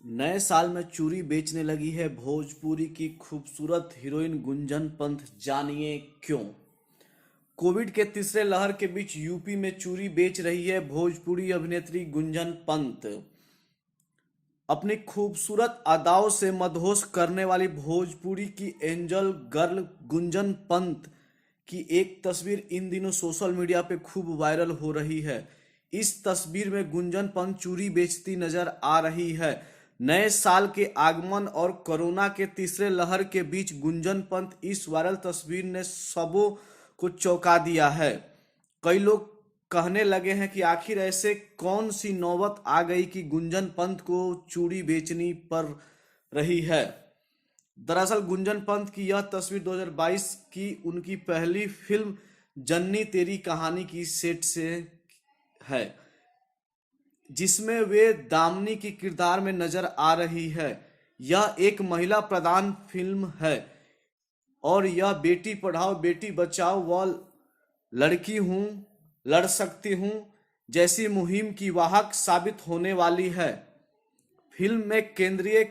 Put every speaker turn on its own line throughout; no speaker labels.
नए साल में चूड़ी बेचने लगी है भोजपुरी की खूबसूरत हीरोइन गुंजन पंत, जानिए क्यों। कोविड के तीसरे लहर के बीच यूपी में चूड़ी बेच रही है भोजपुरी अभिनेत्री गुंजन पंत। अपनी खूबसूरत अदाओं से मदहोश करने वाली भोजपुरी की एंजल गर्ल गुंजन पंत की एक तस्वीर इन दिनों सोशल मीडिया पे खूब वायरल हो रही है। इस तस्वीर में गुंजन पंत चूड़ी बेचती नजर आ रही है। नए साल के आगमन और कोरोना के तीसरे लहर के बीच गुंजन पंत इस वायरल तस्वीर ने सबों को चौंका दिया है। कई लोग कहने लगे हैं कि आखिर ऐसे कौन सी नौबत आ गई कि गुंजन पंत को चूड़ी बेचनी पड़ रही है। दरअसल गुंजन पंत की यह तस्वीर 2022 की उनकी पहली फिल्म जन्नी तेरी कहानी की सेट से है, जिसमें वे दामिनी की किरदार में नजर आ रही है। यह एक महिला प्रधान फिल्म है और यह बेटी पढ़ाओ बेटी बचाओ व लड़की हूं लड़ सकती हूं जैसी मुहिम की वाहक साबित होने वाली है। फिल्म में केंद्रीय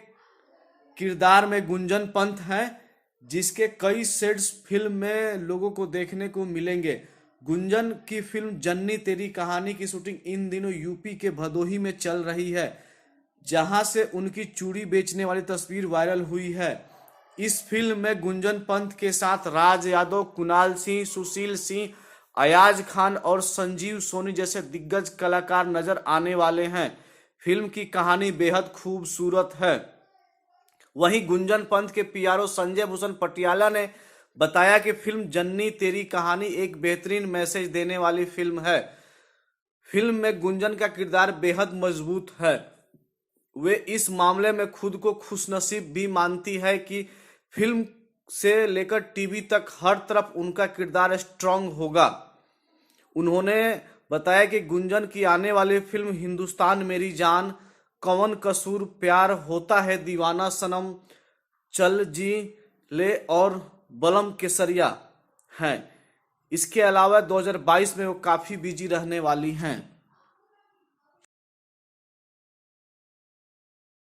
किरदार में गुंजन पंत हैं, जिसके कई सेट्स फिल्म में लोगों को देखने को मिलेंगे। गुंजन की फिल्म जन्नी तेरी कहानी की शूटिंग इन दिनों यूपी के भदोही में चल रही है, जहां से उनकी चूड़ी बेचने वाली तस्वीर वायरल हुई है। इस फिल्म में गुंजन पंत के साथ राज यादव, कुणाल सिंह, सुशील सिंह, अयाज खान और संजीव सोनी जैसे दिग्गज कलाकार नजर आने वाले हैं। फिल्म की कहानी बेहद खूबसूरत है। वहीं गुंजन पंत के पीआरओ संजय भूषण पटियाला ने बताया कि फिल्म जन्नी तेरी कहानी एक बेहतरीन मैसेज देने वाली फिल्म है। फिल्म में गुंजन का किरदार बेहद मजबूत है। वे इस मामले में खुद को खुशनसीब भी मानती है कि फिल्म से लेकर टीवी तक हर तरफ उनका किरदार स्ट्रांग होगा। उन्होंने बताया कि गुंजन की आने वाली फिल्म हिंदुस्तान मेरी जान, कौन कसूर, प्यार होता है दीवाना, सनम, चल जी ले और बलम केसरिया हैं। इसके अलावा 2022 में वो काफी बिजी रहने वाली हैं।